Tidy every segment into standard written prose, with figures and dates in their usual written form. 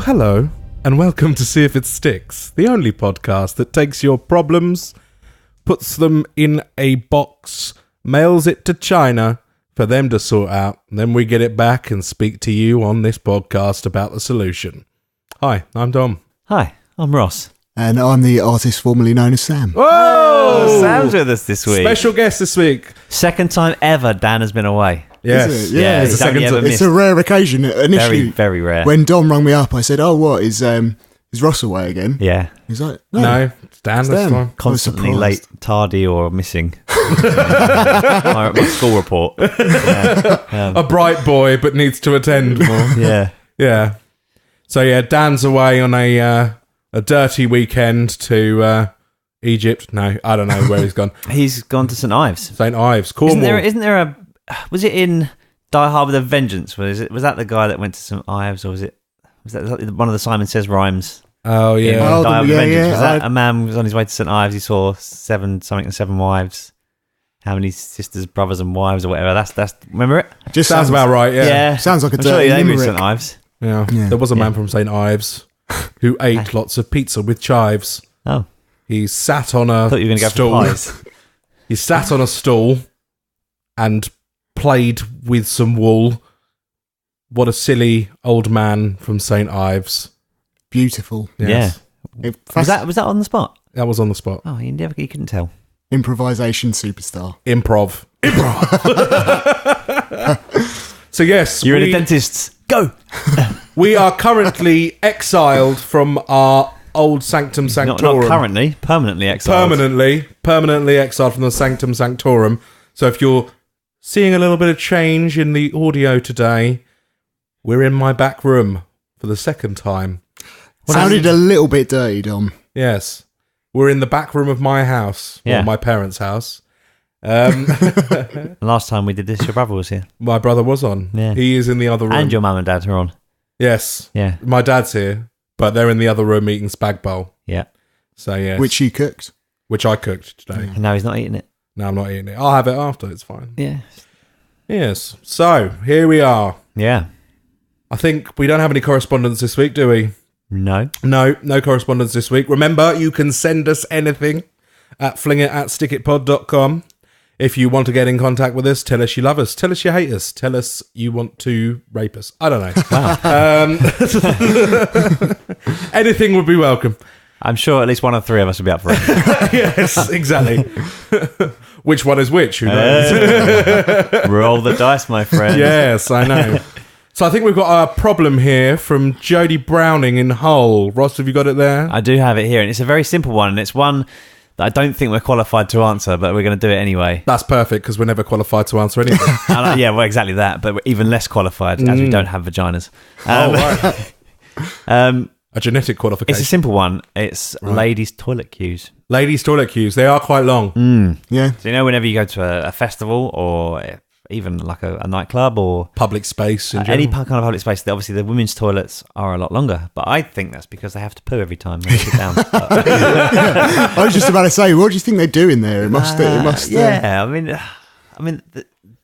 hello, and welcome to See If It Sticks, the only podcast that takes your problems, puts them in a box, mails it to China for them to sort out, and then we get it back and speak to you on this podcast about the solution. Hi, I'm Dom. Hi, I'm Ross. And I'm the artist formerly known as Sam. Whoa! Sam's with us this week. Special guest this week. Second time ever Dan has been away. Yes. Is it? Yeah, it's only ever it's missed. a rare occasion. Initially, Very, very rare. when Dom rang me up, I said, "Oh, what is Ross away again?" Yeah. He's like, No, it's Dan this Dan. time. Constantly surprised. late, tardy, or missing. my school report. A bright boy, but needs to attend more. Yeah. Yeah. So yeah, Dan's away on a dirty weekend to Egypt. No, I don't know where he's gone. He's gone to St Ives. St Ives, Cornwall. Isn't there a... Was it in Die Hard with a Vengeance? Was that the guy that went to St Ives, or was that one of the Simon Says rhymes? Oh In yeah. Oh, Die Hard with a yeah, Vengeance. yeah. Was that a man was on his way to St Ives? He saw seven wives. How many sisters, brothers, and wives, or whatever? That's remember it? just Sounds about right. Yeah. Sounds like a I'm sure dirty they moved limerick. St Ives. Yeah. Yeah. There was a man Yeah. from St Ives who ate lots of pizza with chives. Oh, He sat on a I thought you were going to go stool. for pies. He sat on a stool and played with some wool. What a silly old man from St Ives. Beautiful. Yes. It- Was that on the spot? That was on the spot. Oh, you couldn't tell. improvisation superstar? Improv. So yes, You're in a dentist's. Go. we are currently exiled from our old Sanctum Sanctorum. Not currently, permanently exiled. Permanently exiled from the Sanctum Sanctorum. So if you're seeing a little bit of change in the audio today, we're in my back room for the second time. Sounded a little bit dirty, Dom. Yes. We're in the back room of my house, Yeah. or my parents' house. Last time we did this, your brother was here, My brother was on. Yeah. He is in the other room. and your mum and dad are on. Yes. Yeah, My dad's here, but they're in the other room eating spag bowl. yeah. So yes. Which you cooked. Which I cooked today. And now he's not eating it. No, I'm not eating it. I'll have it after. It's fine. Yeah, Yes. So here we are. yeah. I think we don't have any correspondence this week, do we? No, No correspondence this week. Remember, you can send us anything at flingit@stickitpod.com. If you want to get in contact with us, tell us you love us, tell us you hate us, tell us you want to rape us. I don't know. Anything would be welcome. I'm sure at least one of three of us will be up for it. Yes, exactly. Which one is which? Who knows? Roll the dice, my friend. Yes, I know. So I think we've got a problem here from Jodie Browning in Hull. Ross, have you got it there? I do have it here, and it's a very simple one, and it's one that I don't think we're qualified to answer, but we're going to do it anyway. That's perfect, because we're never qualified to answer anything. Yeah, well, exactly that, but we're even less qualified as we don't have vaginas. Right. A genetic qualification. It's a simple one. It's ladies' toilet queues. Ladies' toilet queues. They are quite long. Yeah. So, whenever you go to a festival or even like a nightclub or Public space in any general. kind of public space, obviously the women's toilets are a lot longer. But I think that's because they have to poo every time they sit down. I was just about to say, what do you think they do in there? It must. Yeah, I mean,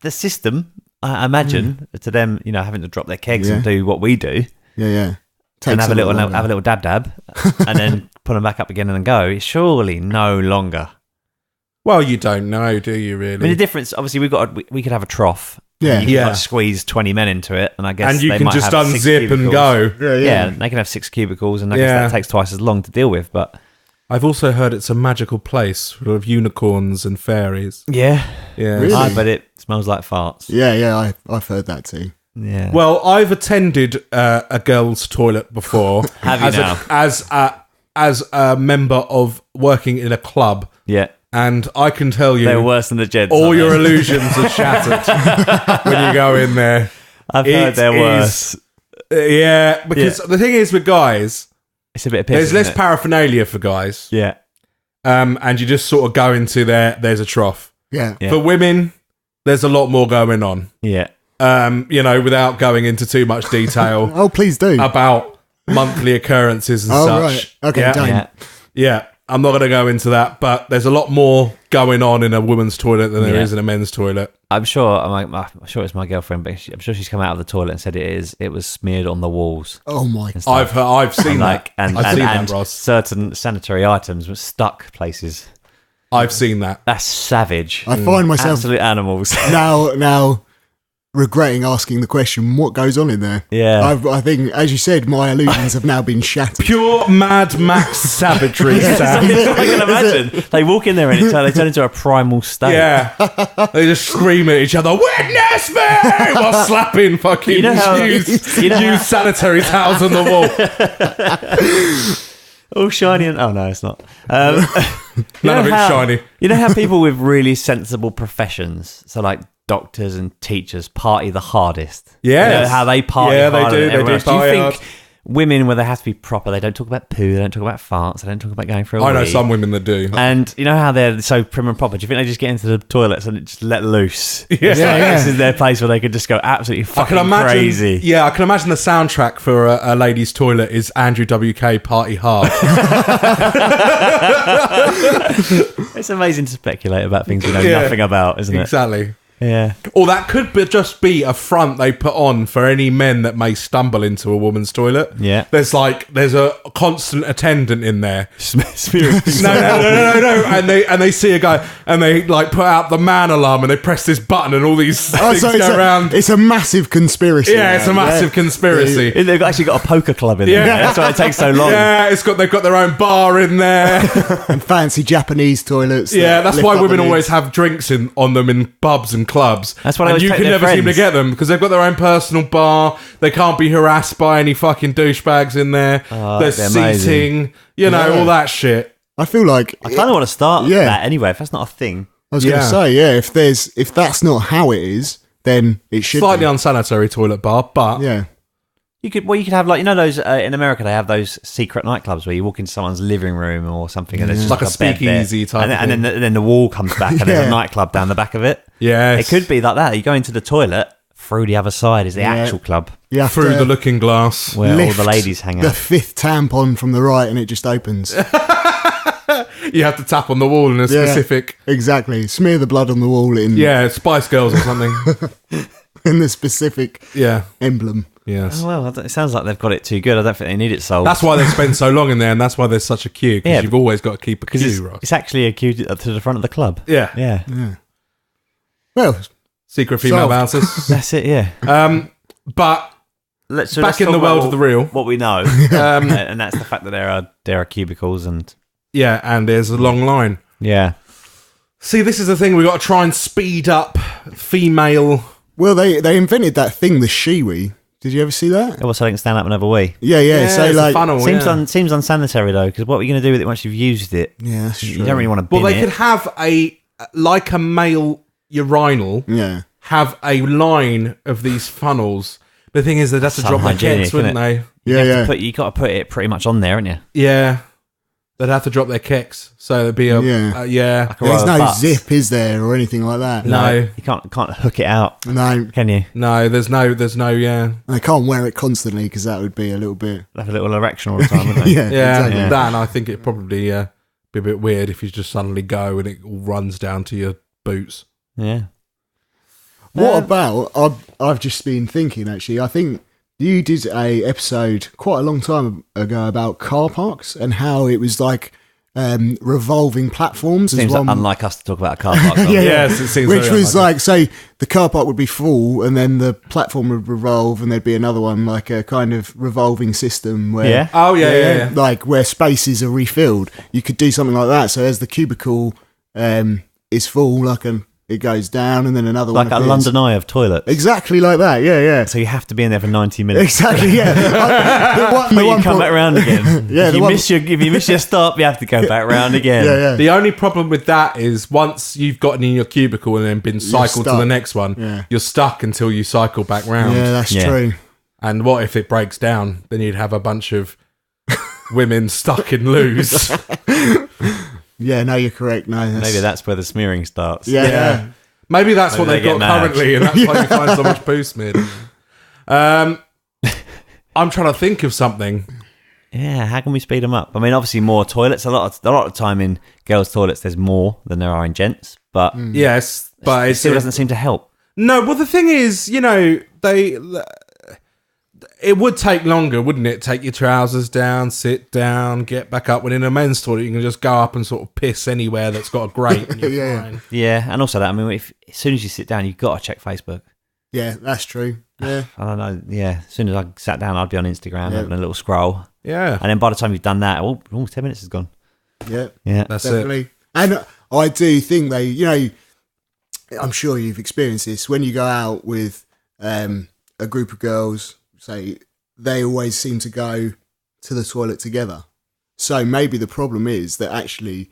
the system. I imagine to them, having to drop their kegs and do what we do, Yeah. and Takes have a little longer. dab, and then put them back up again and then go. It's surely no longer. Well, you don't know, do you, really? I mean, the difference, obviously, we could have a trough. Yeah. You could, Yeah. like, squeeze 20 men into it, and I guess And you they can might just have 6 unzip and cubicles. go. Yeah, they can have 6 cubicles, and I guess Yeah. that takes twice as long to deal with. But I've also heard it's a magical place full of unicorns and fairies. yeah, Yeah. Really? but it smells like farts. Yeah. I've heard that too. Yeah. Well, I've attended a girls' toilet before. Have you now? As a member of working in a club, Yeah. and I can tell you, They're worse than the Jeds. all aren't your they? illusions are shattered when you go in there. I've heard It they're is- worse. Yeah, because the thing is with guys, It's a bit of piss. there's isn't less it? paraphernalia for guys, Yeah. and you just sort of go into there's a trough. Yeah. Yeah. For women, there's a lot more going on. Yeah. Without going into too much detail Oh, please do. about monthly occurrences and Oh, such. right. Okay, yeah. done. Yeah. Yeah. I'm not going to go into that, but there's a lot more going on in a woman's toilet than there is in a men's toilet. I'm sure it's my girlfriend, but I'm sure she's come out of the toilet and said it was smeared on the walls. Oh my! I've seen that. I've seen that, Ross. Certain sanitary items were stuck places. I've seen that. That's savage. I find myself absolute animals. now regretting asking the question, what goes on in there? Yeah. I think, as you said, my illusions have now been shattered. Pure Mad Max savagery, Sam. I can imagine. They walk in there and they turn into a primal state. Yeah. They just scream at each other, "Witness me!" while slapping fucking used sanitary towels on the wall. All shiny and... Oh, no, it's not. None of it's shiny. You know how people with really sensible professions, so like doctors and teachers, party the hardest? Yes. You know how they party harder than everyone else? They do Do you party think women, where they have to be proper, they don't talk about poo, they don't talk about farts, they don't talk about going for a I know wee? some women that do. And you know how they're so prim and proper? Do you think they just get into the toilets and just let loose? Yeah. This is their place where they could just go absolutely fucking crazy. Yeah, I can imagine the soundtrack for a lady's toilet is Andrew WK Party Hard. It's amazing to speculate about things we know nothing about, isn't it? Exactly. Yeah. Or that could just be a front they put on for any men that may stumble into a woman's toilet. Yeah. There's a constant attendant in there. Spirit. No. And they see a guy and they like put out the man alarm and they press this button and all these things go around. It's a massive conspiracy. Yeah, it's a massive conspiracy. They've actually got a poker club in there. That's why it takes so long. Yeah, they've got their own bar in there. And fancy Japanese toilets. Yeah, that's why women always have drinks on them in pubs and clubs. That's why you can never seem to get them because they've got their own personal bar. They can't be harassed by any fucking douchebags in there. There's seating, all that shit. I feel like I kind of want to start that anyway. If that's not a thing, I was going to say, if that's not how it is, then it should slightly be. unsanitary toilet bar, but you could have like those in America they have those secret nightclubs where you walk into someone's living room or something and there's just like a bed speakeasy there. type, and then the wall comes back and there's a nightclub down the back of it. Yeah, it could be like that. You go into the toilet, through the other side is the actual club. Through the looking glass where all the ladies hang out. The fifth tampon from the right and it just opens. You have to tap on the wall in a specific... Exactly. Smear the blood on the wall in... Yeah, Spice Girls or something. In the specific emblem. Yes. Oh, well, it sounds like they've got it too good. I don't think they need it sold. That's why they spend so long in there, and that's why there's such a queue, because you've always got to keep a queue, Ross. It's actually a queue to the front of the club. Yeah. Well, secret female bouncers. That's it, yeah. But let's back in the world of the real. What we know. And that's the fact that there are cubicles and... Yeah, and there's a long line. Yeah. See, this is the thing. We've got to try and speed up female... Well, they invented that thing, the shiwi. Did you ever see that? So they can stand up and have a wee. Yeah. So it's like, a funnel, seems unsanitary though, because what are you going to do with it once you've used it? Yeah, that's true. You don't really want to bin Well, they it. could have like a male urinal. Yeah. Have a line of these funnels. The thing is, they'd have to drop their kicks, wouldn't they? Yeah. You got to put it pretty much on there, haven't you? Yeah. They'd have to drop their kicks, so there'd be a There's no zip, is there, or anything like that? No, you can't hook it out. No, can you? No, there's no. They can't wear it constantly because that would be a little bit. Have a little erection all the time, wouldn't they? Exactly. That, and I think it'd probably be a bit weird if you just suddenly go and it all runs down to your boots. Yeah. What about? I've just been thinking. Actually, I think you did a episode quite a long time ago about car parks and how it was like revolving platforms. Seems unlike us to talk about a car park. Yes, it seems. Which was like, say, the car park would be full, and then the platform would revolve, and there'd be another one, like a kind of revolving system where, like where spaces are refilled. You could do something like that. So as the cubicle is full, it goes down, and then another one. Like a London Eye of toilets. Exactly like that, yeah. So you have to be in there for 90 minutes. Exactly, yeah. You come back round again. Yeah, if you miss your stop, you have to go back round again. Yeah. The only problem with that is once you've gotten in your cubicle and then been cycled to the next one, you're stuck until you cycle back round. Yeah, that's true. And what if it breaks down? Then you'd have a bunch of women stuck in loos. Yeah, no, you're correct. No, maybe that's where the smearing starts. Yeah. Maybe that's what they've got currently, and that's why you find so much poo smeared. I'm trying to think of something. Yeah, how can we speed them up? I mean, obviously more toilets. A lot of time in girls' toilets, there's more than there are in gents. But yes, but it still doesn't seem to help. No, well, the thing is, it would take longer, wouldn't it? Take your trousers down, sit down, get back up. When in a men's toilet, you can just go up and sort of piss anywhere that's got a grate. And you're fine. Yeah, and also that, I mean, as soon as you sit down, you've got to check Facebook. Yeah, that's true. Yeah. I don't know. Yeah, as soon as I sat down, I'd be on Instagram having a little scroll. Yeah. And then by the time you've done that, 10 minutes is gone. Yeah. Yeah. That's definitely. it. And I do think I'm sure you've experienced this when you go out with a group of girls, say, they always seem to go to the toilet together. So maybe the problem is that actually,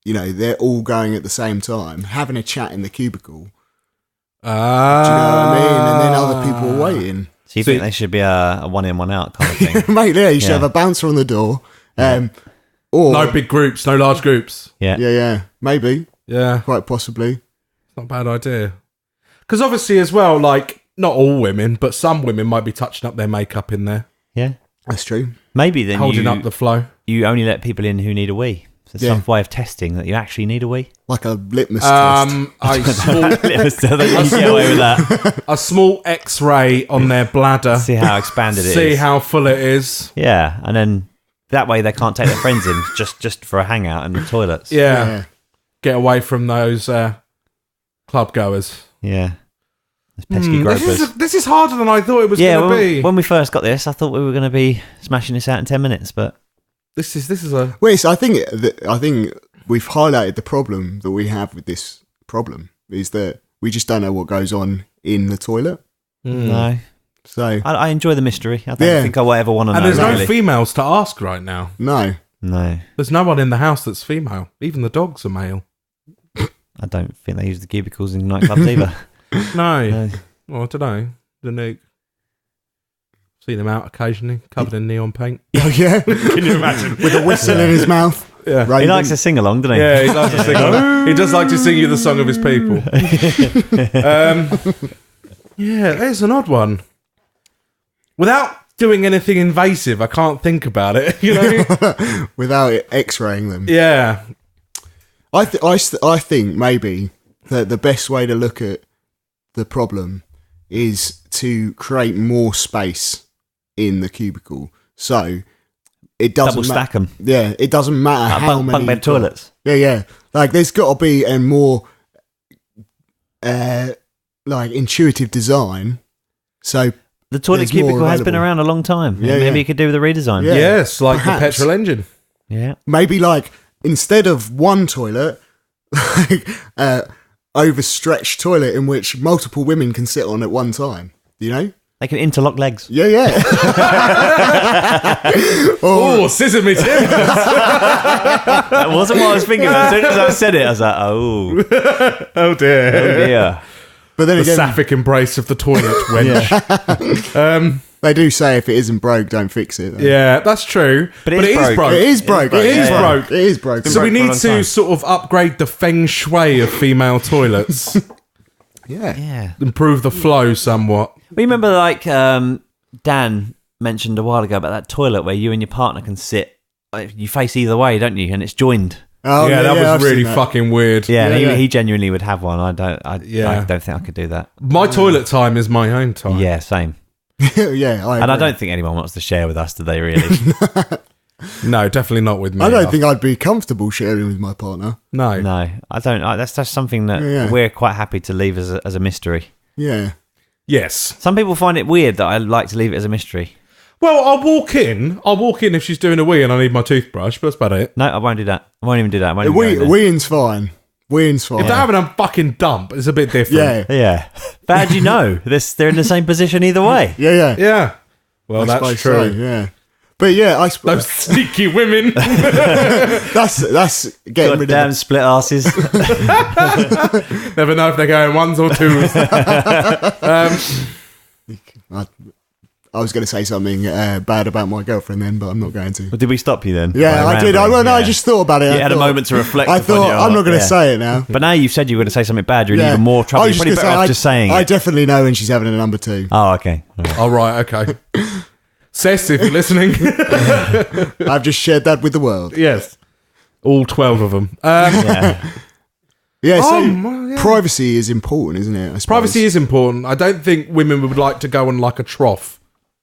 they're all going at the same time, having a chat in the cubicle. Do you know what I mean? And then other people are waiting. So you think they should be a one in, one out kind of thing? Mate, yeah, you should have a bouncer on the door. Or no big groups, no large groups. Yeah. Maybe. Yeah. Quite possibly. Not a bad idea. Because obviously as well, like, not all women, but some women might be touching up their makeup in there. Yeah. That's true. Maybe then holding up the flow. You only let people in who need a wee. So some way of testing that you actually need a wee. Like a litmus test. A small X-ray on their bladder. See how expanded it is. See how full it is. Yeah, and then that way they can't take their friends in just for a hangout in the toilets. Yeah. Get away from those club goers. Yeah. Those pesky gropers. This is harder than I thought it was going to be. When we first got this, I thought we were going to be smashing this out in 10 minutes, but... This is a... Wait, so I think we've highlighted the problem that we have with this problem, is that we just don't know what goes on in the toilet. No. So I enjoy the mystery. I don't think I will ever want to know. And there's really. no females to ask right now. No. There's no one in the house that's female. Even the dogs are male. I don't think they use the cubicles in nightclubs either. No. Well, I don't know. The nuke. Seen him out occasionally, covered in neon paint. Oh, yeah? Can you imagine? With a whistle in his mouth. Yeah. He likes to sing along, doesn't he? Yeah, he likes to sing along. He does like to sing you the song of his people. Yeah, there's an odd one. Without doing anything invasive, I can't think about it, Without x-raying them. Yeah. I think maybe that the best way to look at the problem is to create more space in the cubicle. So it doesn't double stack them. Yeah, it doesn't matter how many bunk bed toilets. Yeah. Like there's got to be a more intuitive design. So the toilet cubicle has been around a long time. Yeah, maybe you could do with a redesign. Yeah. Yes, like perhaps. the petrol engine. Yeah. Maybe like instead of one toilet, overstretched toilet in which multiple women can sit on at one time. They can interlock legs. Yeah. Scissor me, Tim. That wasn't what I was thinking. As soon as I said it, I was like, oh. Oh dear. But then the again, sapphic embrace of the toilet wench. They do say if it isn't broke, don't fix it. Though. Yeah, that's true. But it is broke. It is broke. It is broke. So we need to sort of upgrade the feng shui of female toilets. Yeah. Improve the flow somewhat. We remember, like, Dan mentioned a while ago about that toilet where you and your partner can sit. You face either way, don't you? And it's joined. Oh, yeah, that was I've really fucking weird. Yeah, he genuinely would have one. I don't think I could do that. My toilet time is my own time. Yeah, same. Yeah, I don't think anyone wants to share with us, do they? Really? No, definitely not with me. I don't think I'd be comfortable sharing with my partner. No, I don't. That's just something that we're quite happy to leave as a mystery. Yeah. Yes. Some people find it weird that I like to leave it as a mystery. Well, I'll walk in if she's doing a wee and I need my toothbrush, but that's about it. No, I won't do that. I won't even do that. Weeing's fine. Weeing's fine. If they're having a fucking dump, it's a bit different. Yeah. But how do you know? They're in the same position either way. Yeah. Well, that's true. So, yeah. But yeah, I suppose those sneaky women. that's getting rid damn of split asses. Never know if they're going ones or twos. I was going to say something bad about my girlfriend then, but I'm not going to. Well, did we stop you then? Yeah, I did. I just thought about it. You had a moment to reflect. I thought I'm not going to say it now. But now you've said you were going to say something bad. You're in even more trouble. You're probably better off just saying I it. definitely know when she's having a number two. Oh, okay. All right, okay. Cess, if you're listening. I've just shared that with the world. Yes. All 12 of them. Yeah, so privacy is important, isn't it? I suppose. Privacy is important. I don't think women would like to go on like a trough.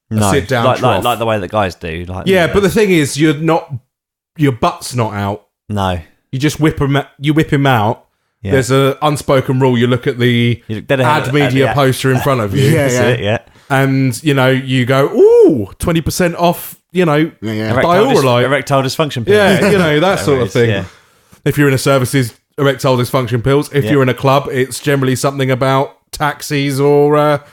No, sit down trough. like the way that guys do. Like, but the thing is, your butt's not out. No. You just whip him out. Yeah. There's an unspoken rule. You look at the ad media poster in front of you. Yeah. And, you go, ooh, 20% off, erectile dysfunction pills. Yeah, that sort of thing. Yeah. If you're in a services, erectile dysfunction pills. If you're in a club, it's generally something about taxis or...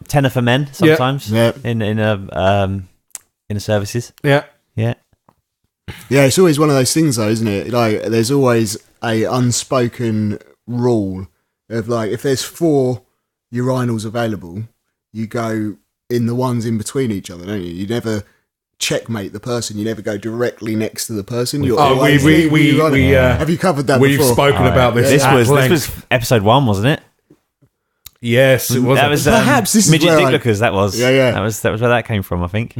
tenner for men sometimes in services. Yeah. Yeah. Yeah, it's always one of those things though, isn't it? Like, there's always a unspoken rule of like, if there's 4 urinals available, you go in the ones in between each other, don't you? You never checkmate the person. You never go directly next to the person. Have you covered that we've before? spoken about this. This was episode 1, wasn't it? Yes, it was. That was perhaps this midget is dick lookers. That was. Yeah. That was where that came from, I think.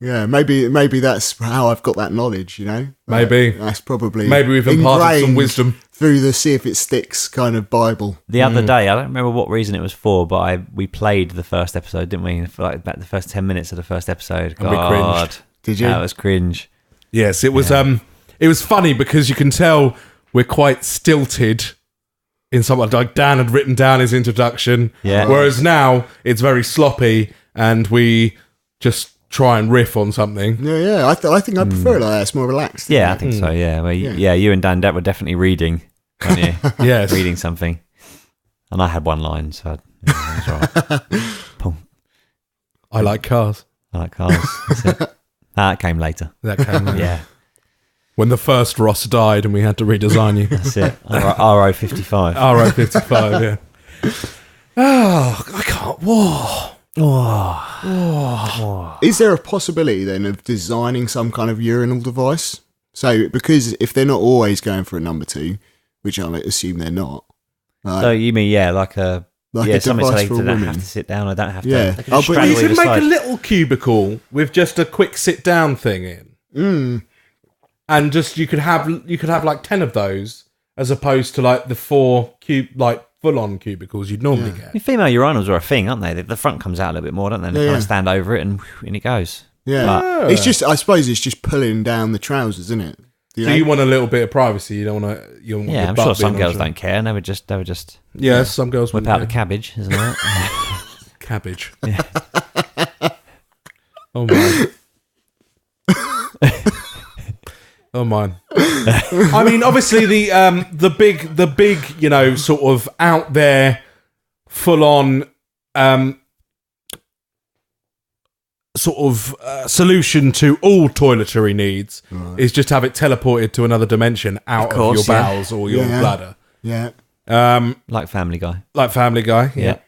Yeah, maybe that's how I've got that knowledge. Maybe that's probably we've imparted some wisdom through the see if it sticks kind of Bible. The other day, I don't remember what reason it was for, but we played the first episode, didn't we? For like about the first 10 minutes of the first episode. And we cringed. Did you? That was cringe. Yes, it was. It was funny because you can tell we're quite stilted. In something like Dan had written down his introduction, whereas now it's very sloppy and we just try and riff on something. Yeah. I think I prefer it like that. It's more relaxed. Yeah, I think so. Yeah, you and Dan were definitely reading, weren't you? Yes, reading something, and I had one line, so that's right. I like cars. That's it. That came later. Yeah. When the first Ross died and we had to redesign you. That's it. RO55. RO55, yeah. Oh, I can't. Whoa. Is there a possibility then of designing some kind of urinal device? So, because if they're not always going for a number 2, which I assume they're not. So you mean, like a something so they don't have to sit down or don't have to. Yeah. But you could make a little cubicle with just a quick sit down thing in. And just you could have like 10 of those as opposed to like the 4 full on cubicles you'd normally get. Female urinals are a thing, aren't they? The front comes out a little bit more, don't they? They kind of stand over it and it goes. Yeah. It's just, I suppose it's just pulling down the trousers, isn't it? You want a little bit of privacy. You don't want to. Yeah, I'm sure some girls don't care. And they would just. Yeah, some girls whip out the cabbage, isn't it? Cabbage. Yeah. Oh my. Oh mine. I mean, obviously the big, sort of out there, full on, solution to all toiletry needs is just have it teleported to another dimension out of your bowels or your bladder. Yeah. Like Family Guy. Yeah.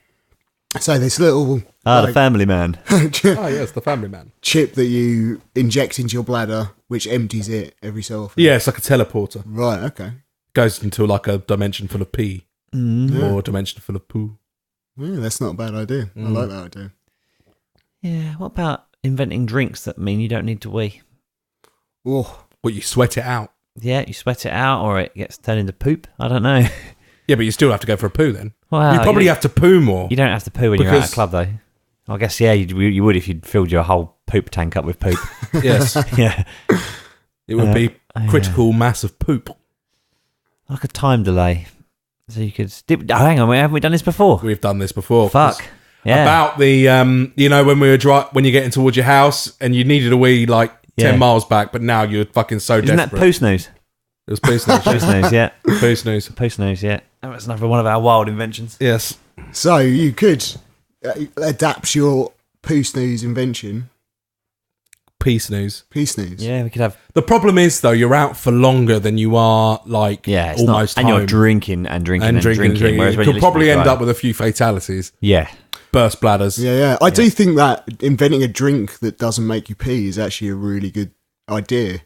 So this little... the Family Man. Yes, the Family Man. Chip that you inject into your bladder, which empties it every so often. Yeah, it's like a teleporter. Right, okay. Goes into like a dimension full of pee. Or a dimension full of poo. Yeah, that's not a bad idea. I like that idea. Yeah, what about inventing drinks that mean you don't need to wee? Oh. Well, you sweat it out. Yeah, you sweat it out or it gets turned into poop. I don't know. Yeah, but you still have to go for a poo then. Well, you probably have to poo more. You don't have to poo when you're at a club, though. I guess, you would if you'd filled your whole poop tank up with poop. Yes. Yeah. It would be critical mass of poop. Like a time delay. So you could... hang on, haven't we done this before? We've done this before. Fuck. Yeah. About the, when when you're getting towards your house and you needed a wee, 10 miles back, but now you're fucking so desperate. Isn't that poo snooze? It was poo snooze. Poo snooze, yeah. Poo snooze. Poo snooze, yeah. That was another one of our wild inventions. Yes. So you could adapt your poo snooze invention. Pee snooze. Pee snooze. Yeah, we could have... The problem is, though, you're out for longer than you are, almost and home. you're drinking. Whereas you could probably end up with a few fatalities. Yeah. Burst bladders. Yeah. I do think that inventing a drink that doesn't make you pee is actually a really good idea.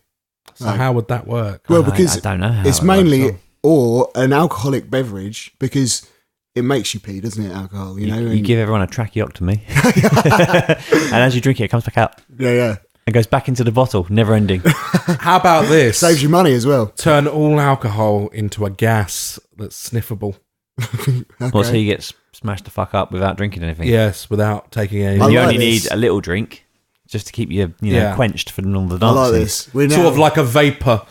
So how would that work? Well, because I don't know how it's mainly... Or an alcoholic beverage, because it makes you pee, doesn't it? Alcohol, you know. You give everyone a tracheotomy, and as you drink it comes back out. Yeah. And goes back into the bottle, never ending. How about this? Saves you money as well. Turn all alcohol into a gas that's sniffable. Okay. Well, so you get smashed the fuck up without drinking anything. Yes, without taking any. And you only need a little drink just to keep you, quenched for all the dancing. I like this. We're now, sort of like a vapor.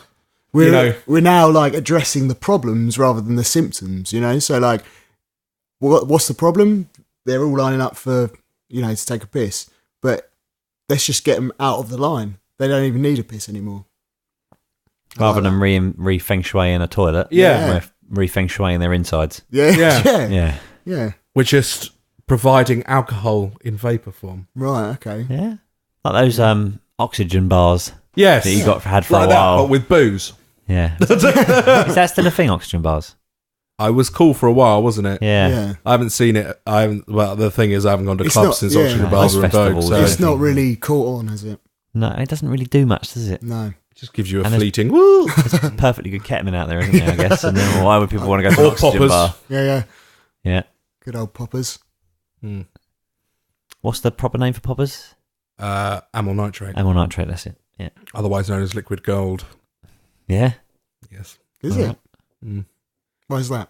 We're now like addressing the problems rather than the symptoms. You know, so like, what's the problem? They're all lining up for to take a piss, but let's just get them out of the line. They don't even need a piss anymore. Rather than re-feng shui in a toilet. Yeah. We're re-feng shui in their insides. Yeah. We're just providing alcohol in vapor form. Right, okay. Yeah. Like those oxygen bars Yes. that you had for like a while. That, but with booze. Yeah. Is that still a thing, oxygen bars? I was cool for a while, wasn't it? Yeah. I haven't seen it. Well, the thing is, I haven't gone to clubs since oxygen bars were in vogue. So. It's not really caught on, has it? No, it doesn't really do much, does it? No. It just gives you a fleeting woo. There's perfectly good ketamine out there, isn't there, I guess? And then why would people want to go to an oxygen poppers. bar? Yeah. Good old poppers. What's the proper name for poppers? Amyl nitrate. Amyl nitrate, that's it. Yeah. Otherwise known as liquid gold. Yeah? Yes. Is it? Why is that?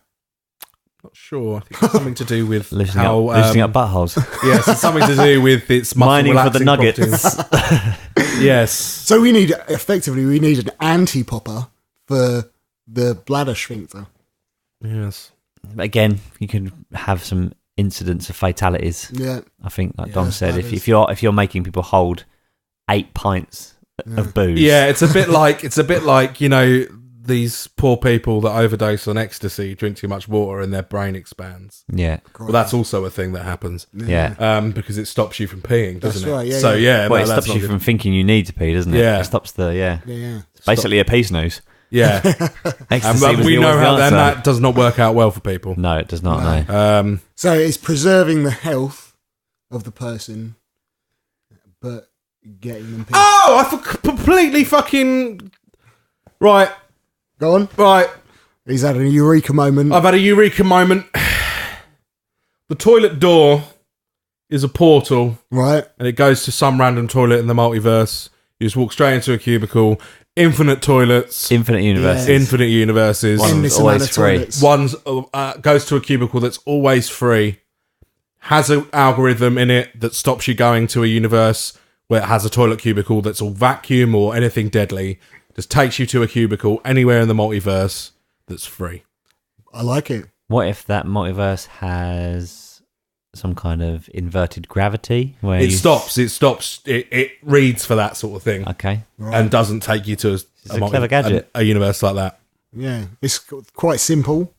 Not sure. I think it's something to do with loosening up buttholes. Yes, it's something to do with its mining for the nuggets. Yes. So we need an anti-popper for the bladder sphincter. Yes. Again, you can have some incidents of fatalities. Yeah. I think, like Dom said, if you're making people hold 8 pints of booze. Yeah, it's a bit like these poor people that overdose on ecstasy, drink too much water, and their brain expands. Yeah. Well, that's also a thing that happens. Yeah. Because it stops you from peeing, doesn't that's it? Right, yeah. So well, it stops you from thinking you need to pee, doesn't it? Yeah. It stops Yeah. It's basically a pee snooze. Yeah. Ecstasy we know how that does not work out well for people. No, it does not. No. So it's preserving the health of the person, but getting them pissed. Oh, I completely fucking right. Go on. Right. He's had a eureka moment. I've had a eureka moment. The toilet door is a portal. Right. And it goes to some random toilet in the multiverse. You just walk straight into a cubicle. Infinite toilets. Infinite universes. Yes. Infinite universes. One's always free. One's goes to a cubicle that's always free. Has an algorithm in it that stops you going to a universe where it has a toilet cubicle that's all vacuum or anything deadly. Just takes you to a cubicle anywhere in the multiverse that's free. I like it. What if that multiverse has some kind of inverted gravity? Where It stops. It reads for that sort of thing. Okay. Right. And doesn't take you to a clever gadget. A universe like that. Yeah. It's quite simple.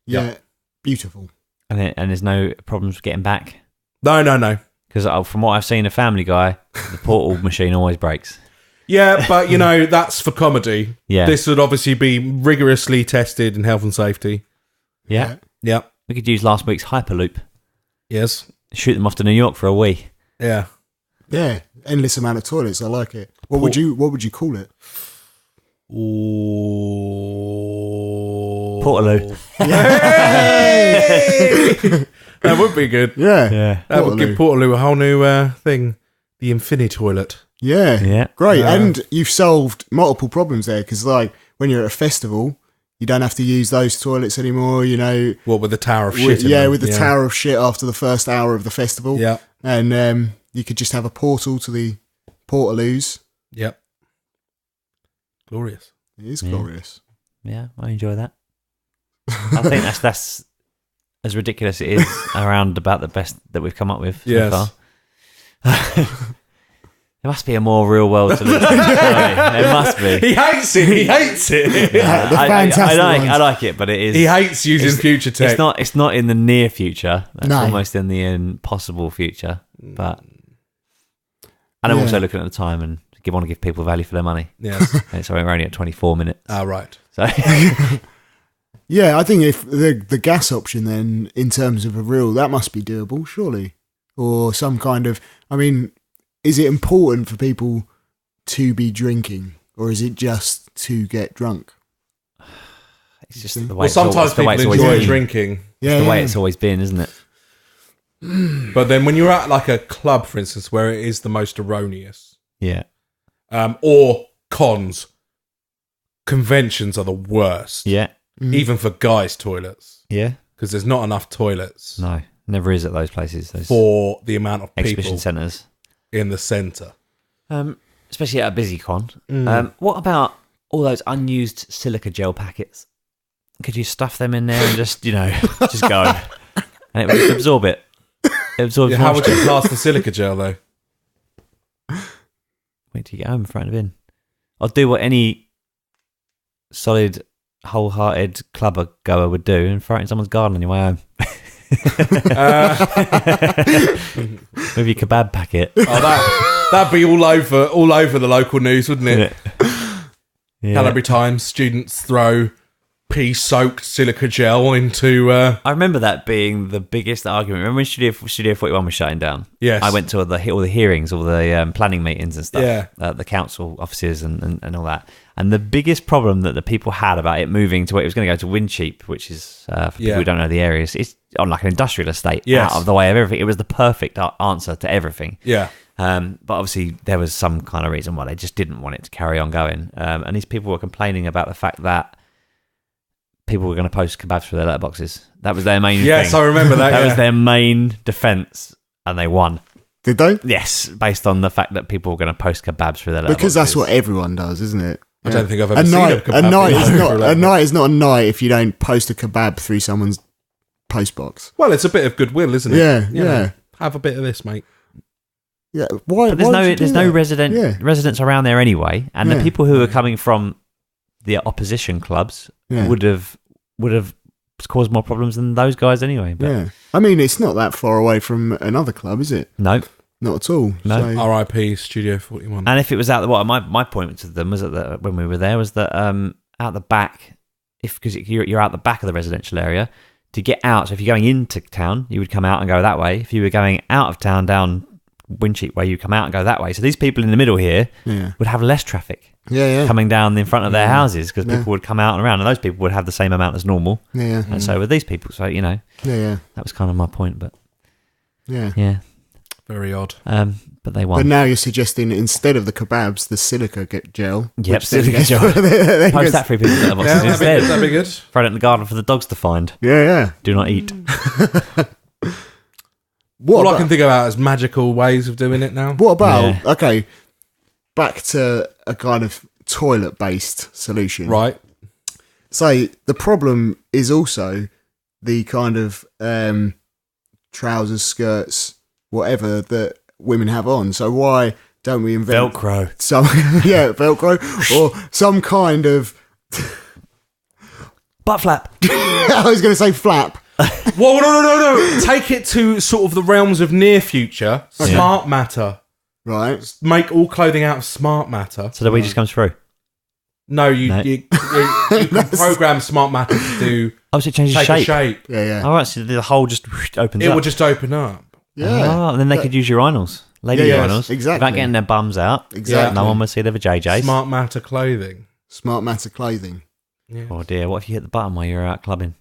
Yeah. Beautiful. And there's no problems with getting back? No. Because from what I've seen of Family Guy, the portal machine always breaks. Yeah, but that's for comedy. Yeah. This would obviously be rigorously tested in health and safety. Yeah. Yeah. We could use last week's Hyperloop. Yes. Shoot them off to New York for a wee. Yeah. Yeah. Endless amount of toilets. I like it. What would you call it? Ooh. Portal-loo. That would be good. Yeah. That would give Portal-loo a whole new thing. The infinity toilet. Yeah. Great. And you've solved multiple problems there because, like, when you're at a festival, you don't have to use those toilets anymore, What, with the Tower of Shit? With the Tower of Shit after the first hour of the festival. Yeah. And you could just have a portal to the Portal-loos. Yep. Glorious. It is glorious. Yeah, I enjoy that. I think that's as ridiculous it is around about the best that we've come up with so far. There must be a more real world solution. There must be. He hates it. Yeah, the fantastic I like it, but it is. He hates using future tech. It's not in the near future. That's No. almost in the impossible future. But I'm also looking at the time and want to give people value for their money. Yes. And so we're only at 24 minutes. Right. So Yeah, I think if the gas option then, in terms of a rule, that must be doable, surely. Or some kind of, is it important for people to be drinking, or is it just to get drunk? It's just the way sometimes people enjoy drinking. Yeah, it's the way it's always been, isn't it? But then when you're at like a club, for instance, where it is the most erroneous, or cons, conventions are the worst. Yeah, even for guys' toilets. Yeah, because there's not enough toilets. No, never is at those places. For the amount of people exhibition centres in the centre, especially at a busy con. What about all those unused silica gel packets? Could you stuff them in there and just just go, and it would absorb it? It absorbs. How would you class the silica gel though? Wait till you get home and throw it in. I'll do what any solid, wholehearted clubber goer would do and throw it in someone's garden on your way home. With your kebab packet. Oh, that'd be all over the local news, wouldn't it? Yeah. Canterbury Times, students throw pea-soaked silica gel into... I remember that being the biggest argument. Remember when Studio 41 was shutting down? Yes. I went to all the hearings, all the planning meetings and stuff. Yeah. The council offices and all that. And the biggest problem that the people had about it moving to where it was going to go to Wincheap, which is, for people who don't know the areas, it's on like an industrial estate, out of the way of everything. It was the perfect answer to everything. Yeah. But obviously there was some kind of reason why they just didn't want it to carry on going. And these people were complaining about the fact that people were going to post kebabs through their letterboxes. That was their main thing. Yes, I remember that. That was their main defence, and they won. Did they? Yes, based on the fact that people were going to post kebabs through their letterboxes. Because that's what everyone does, isn't it? I don't think I've ever seen a kebab. A night is not a night if you don't post a kebab through someone's postbox. Well, it's a bit of goodwill, isn't it? Yeah, you know, have a bit of this, mate. Yeah, why? But there's no residents around there anyway, and the people who are coming from the opposition clubs would have caused more problems than those guys anyway. But I mean, it's not that far away from another club, is it? No, not at all. No. So. R.I.P. Studio 41. And if it was out the my point to them was that when we were there was that out the back, because you're out the back of the residential area to get out. So if you're going into town, you would come out and go that way. If you were going out of town down Wincheap way, you come out and go that way. So these people in the middle here would have less traffic coming down in front of their houses because people would come out and around, and those people would have the same amount as normal. And so with these people, so that was kind of my point. But very odd. But they won. But now you're suggesting instead of the kebabs, the silica gel. Yep, silica gel. Post that through people's letterboxes instead. That'd be good. Throw it in the garden for the dogs to find. Yeah. Do not eat. All I can think about is magical ways of doing it now. What about, back to a kind of toilet-based solution. Right. So the problem is also the kind of trousers, skirts, whatever that women have on. So why don't we invent... Velcro. Velcro. Or some kind of... Butt flap. I was going to say flap. Well, no. Take it to sort of the realms of near future. Smart matter. Right. Make all clothing out of smart matter. So the way just comes through? No, you can program smart matter to do... Oh, so it changes shape? Yeah. All right, so the hole just opens up. It will just open up. Yeah. Oh, and then they could use urinals. Lady urinals. Exactly. Without getting their bums out. Exactly. No one would see their vajayjays. Smart matter clothing. Smart matter clothing. Yeah. Oh dear, what if you hit the button while you're out clubbing?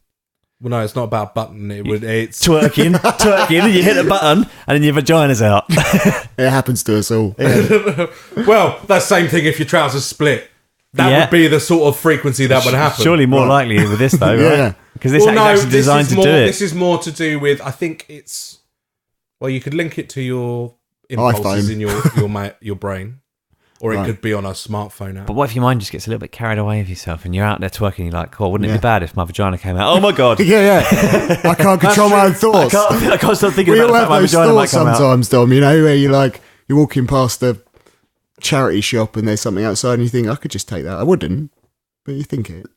Well, no, it's not about button. It's twerking, and you hit a button, and then your vagina's out. It happens to us all. Yeah. Well, that's the same thing if your trousers split. That would be the sort of frequency that would happen. Surely more likely with this, though, right? Because this is actually designed to do it. This is more to do with, I think it's... Well, you could link it to your impulses in your brain. Or it could be on a smartphone app. But what if your mind just gets a little bit carried away with yourself and you're out there twerking, you're like, cool, wouldn't it be bad if my vagina came out? Oh my God. Yeah. I can't control my own thoughts. I can't stop thinking we about all the fact have my those vagina might thoughts come sometimes, out. Dom, where you're walking past a charity shop and there's something outside and you think, I could just take that. I wouldn't, but you think it.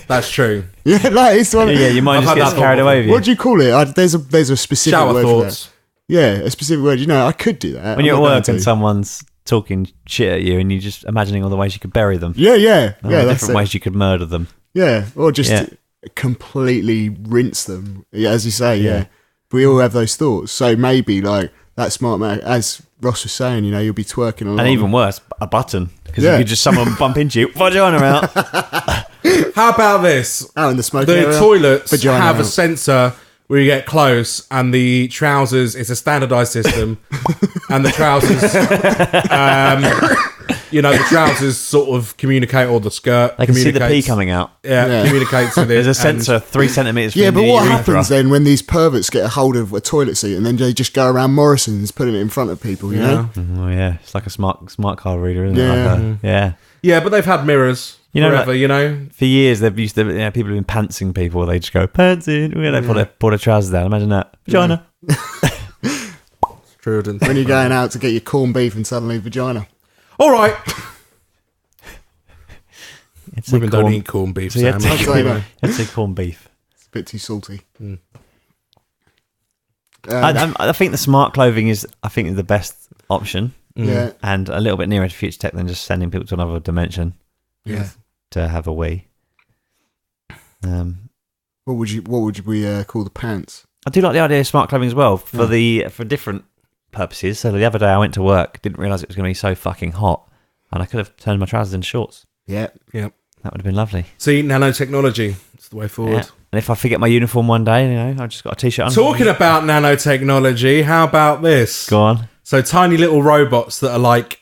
That's true. Yeah, it's one. Yeah, your mind just gets carried away with you. What do you call it? There's a specific shower word thoughts. For that. Yeah, a specific word. I could do that. When you're at work and someone's talking shit at you and you're just imagining all the ways you could bury them. Yeah. Different ways you could murder them. Yeah, or just completely rinse them. Yeah, as you say, yeah. We all have those thoughts. So maybe that smart man, as Ross was saying, you'll be twerking along. And even worse, a button. Because you could just someone bump into you, vagina out. How about this? Out in the smoke The area, toilets vagina have a out. sensor where you get close, and the trousers, it's a standardized system, and the trousers, the trousers sort of communicate, or the skirt They can see the pee communicates- coming out. Yeah, communicates with it. There's a and- sensor 3 centimeters from Yeah, the but what urethra. happens then when these perverts get a hold of a toilet seat and then they just go around Morrison's putting it in front of people, you know? Oh yeah, it's like a smart card reader, isn't it? Yeah. Like yeah. Yeah, but they've had mirrors forever, For years, they've used to. People have been pantsing people. They just go pantsing. They pull their trousers down. Imagine that vagina. True. When you're going out to get your corned beef and suddenly vagina. All right. It's Women don't eat corned beef, So you Sam. had I'll say that. Let's say corned beef. It's a bit too salty. I think the smart clothing is, the best option, Yeah. and a little bit nearer to future tech than just sending people to another dimension Yeah. to have a wee. What would we call the pants? I do like the idea of smart clothing as well for different purposes. So the other day I went to work, didn't realise it was going to be so fucking hot, and I could have turned my trousers into shorts. Yeah. Yep. That would have been lovely. See, nanotechnology. It's the way forward. Yeah. And if I forget my uniform one day, I just got a t-shirt on. Talking about nanotechnology, how about this? Go on. So tiny little robots that are like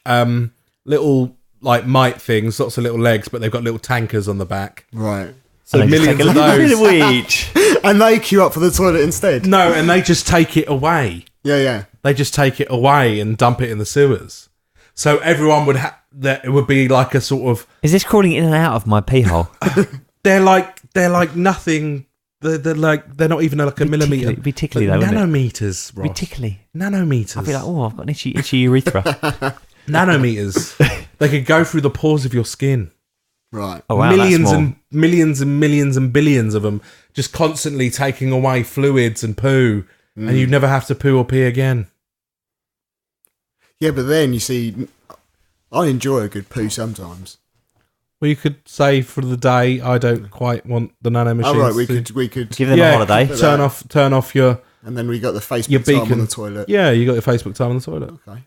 little like mite things, lots of little legs, but they've got little tankers on the back. Right. So And they just millions take of a little those. bit of each. And they queue up for the toilet instead. No, and they just take it away. Yeah. They just take it away and dump it in the sewers. So everyone would have that. It would be like a sort of. Is this crawling in and out of my pee hole? They're like nothing. They're not even like a millimeter. It'd be tickly though, wouldn't it? Nanometers, Ross. Be tickly. Nanometers. I'd be like, oh, I've got an itchy urethra. Nanometers. They could go through the pores of your skin. Right. Oh wow, Millions that's small. and millions and millions and billions of them, just constantly taking away fluids and poo, and you'd never have to poo or pee again. Yeah, but then you see, I enjoy a good poo sometimes. Well, you could say for the day, I don't quite want the nano machines. Oh, right, we to- could, Give them a holiday. Turn off your. and then we got the Your Facebook time on beacon. the toilet. Yeah, you got your Facebook time on the toilet. Okay.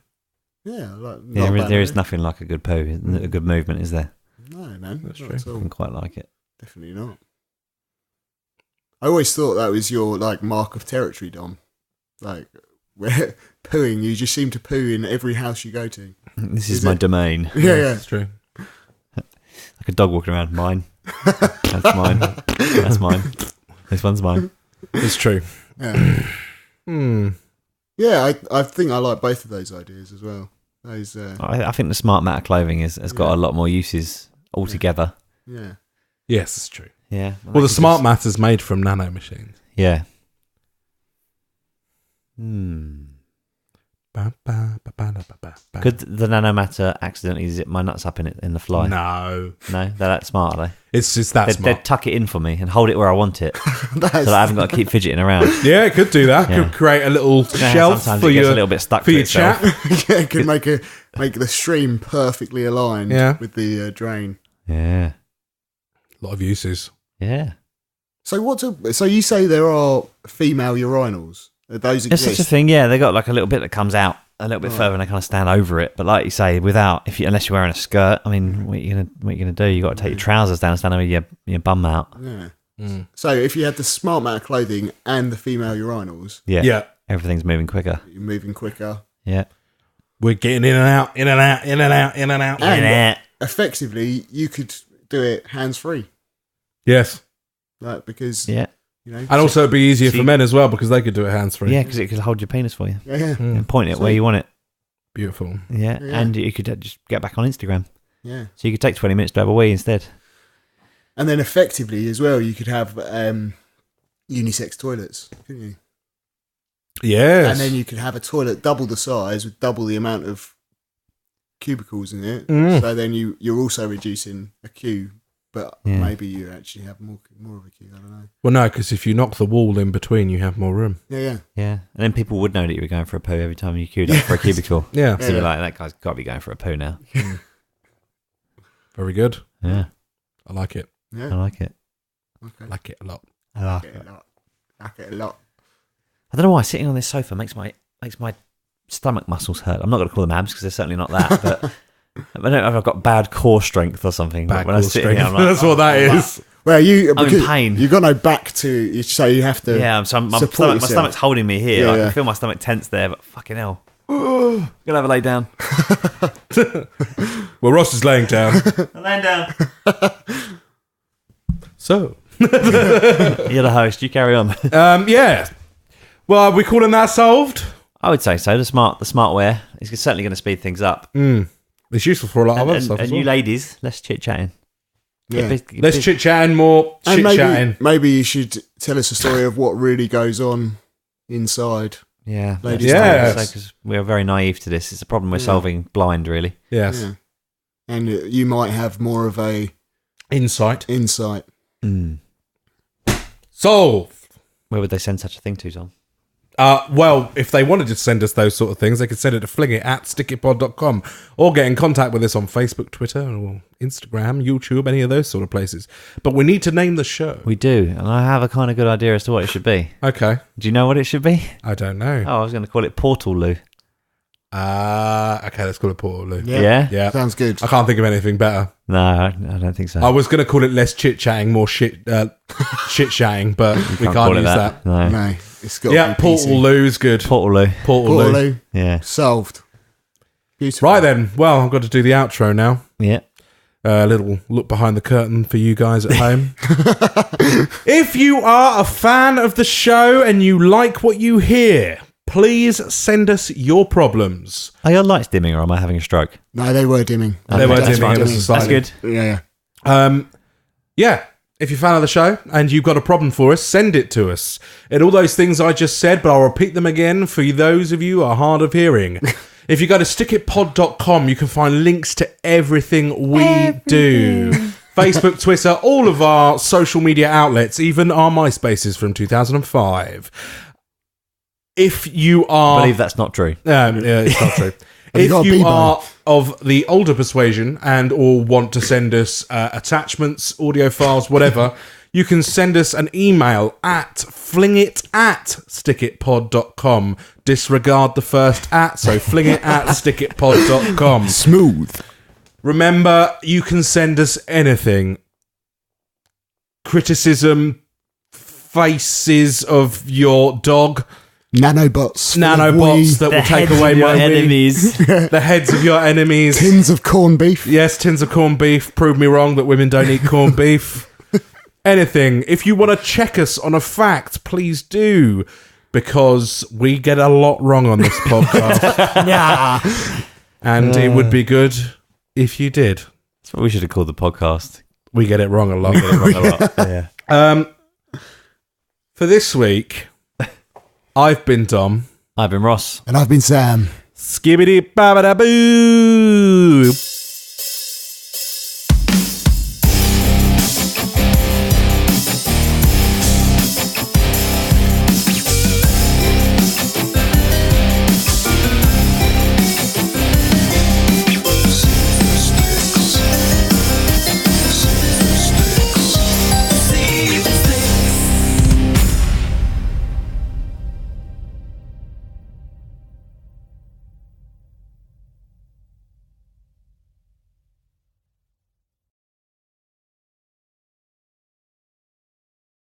Yeah, like, Yeah, not bad, there is really. nothing like a good poo, a good movement, is there? No, man, That's not true. at I all. can quite like it. Definitely not. I always thought that was your like mark of territory, Dom. Like where pooing, you just seem to poo in every house you go to. This Is is my it? domain. Yeah, That's true. Like a dog walking around. Mine. That's mine. That's mine. This one's mine. It's true. yeah. Hmm. Yeah, I think I like both of those ideas as well. Those, I think the smart matter clothing has got a lot more uses altogether. yeah. Yes, it's true. Yeah. Well, the smart matter's made from nano machines. Yeah. Could the nanomatter accidentally zip my nuts up in the fly? No, No, they're that smart, are they? it's just that They'd smart. tuck it in for me and hold it where I want it, so That's, that I haven't got to keep fidgeting around. Yeah, it could do that. Yeah. Could create a little shelf Sometimes for it gets your a little bit stuck for to your itself. chat. yeah, it could make the stream perfectly aligned Yeah. with the drain. Yeah. A lot of uses. Yeah. So you say there are female urinals? Those There's exist? such a thing, yeah. They got like a little bit that comes out a little bit further, and they kind of stand over it. But like you say, unless you're wearing a skirt, I mean, what are you gonna do? You got to take your trousers down and stand over your bum out. Yeah. Mm. So if you had the smart matter clothing and the female urinals, Yeah, Yeah, everything's moving quicker. you're moving quicker. Yeah, we're getting in and out, in and out, in and out, in and out. And effectively, you could do it hands free, Yes, like because yeah, you know, and also it'd be easier See- for men as well because they could do it hands free. yeah, because it could hold your penis for you yeah, and point it where you want it. Beautiful. Yeah, Yeah. and you could just get back on Instagram, yeah. so you could take 20 minutes to have a wee instead. And then effectively as well, you could have unisex toilets, couldn't you? Yes. And then you could have a toilet double the size with double the amount of cubicles in it. Mm. So then you're also reducing a queue, but Yeah. maybe you actually have more of a queue. I don't know. Well, no, because if you knock the wall in between, you have more room. Yeah. Yeah, and then people would know that you were going for a poo every time you queued up for a cubicle. Yeah, So you're like, that guy's got to be going for a poo now. very good. Yeah, I like it. I Yeah. like it. I like it a lot. I like Like it a lot. Like it a lot. I don't know why sitting on this sofa makes my stomach muscles hurt. I'm not going to call them abs because they're certainly not that. But I don't know if I've got bad core strength or something. Bad but when I core sit strength. here, I'm like, That's what that is. Well, I'm in pain. You've got no back to, so you have to. Yeah, my stomach's holding me here. I can feel my stomach tense there, but fucking hell. I'm gonna have a lay down. Well, Ross is laying down. I'm laying down. So. You're the host. You carry on. Yeah. Well, are we calling that solved? I would say so. The smartware is certainly going to speed things up. It's useful for a lot of other stuff. And you ladies, less chit chatting. Yeah. Less chit chatting, more chit chatting. Maybe you should tell us a story of what really goes on inside. Yeah, ladies. Yeah, because we are very naive to this. It's a problem we're solving blind, really. Yes, and you might have more of a insight. Solved. Where would they send such a thing to, Tom? Well, if they wanted to send us those sort of things, they could send it to flingit@stickitpod.com or get in contact with us on Facebook, Twitter, or Instagram, YouTube, any of those sort of places. But we need to name the show. We do, and I have a kind of good idea as to what it should be. Okay. Do you know what it should be? I don't know. Oh, I was going to call it Portal-loo. Okay, let's call it Portal-loo. Yeah? Sounds good. I can't think of anything better. No, I don't think so. I was going to call it less chit-chatting, more shit-chatting, but we can't use that. No. It's got to be Portal-loo's good. Portal-loo. Portal-loo. Yeah. Solved. Beautiful. Right then. Well, I've got to do the outro now. Yeah. A little look behind the curtain for you guys at home. If you are a fan of the show and you like what you hear, please send us your problems. Are your lights dimming or am I having a stroke? No, they were dimming. They were dimming ever so slightly. That's good. Yeah. Yeah. If you're a fan of the show and you've got a problem for us, send it to us. And all those things I just said, but I'll repeat them again for those of you who are hard of hearing. If you go to stickitpod.com, you can find links to everything we do. Facebook, Twitter, all of our social media outlets, even our MySpaces from 2005. If you are... I believe that's not true. Yeah, it's not true. If you are of the older persuasion and or want to send us attachments, audio files, whatever, you can send us an email at flingit@stickitpod.com. Disregard the first at, so flingit@stickitpod.com. Smooth. Remember, you can send us anything. Criticism, faces of your dog... Nanobots that will take away my enemies. The heads of your enemies. Tins of corned beef. Yes, tins of corned beef. Prove me wrong that women don't eat corned beef. Anything. If you want to check us on a fact, please do. Because we get a lot wrong on this podcast. And it would be good if you did. That's what we should have called the podcast. We get it wrong a lot. Yeah. For this week... I've been Dom. I've been Ross. And I've been Sam. Skibbity babada boo.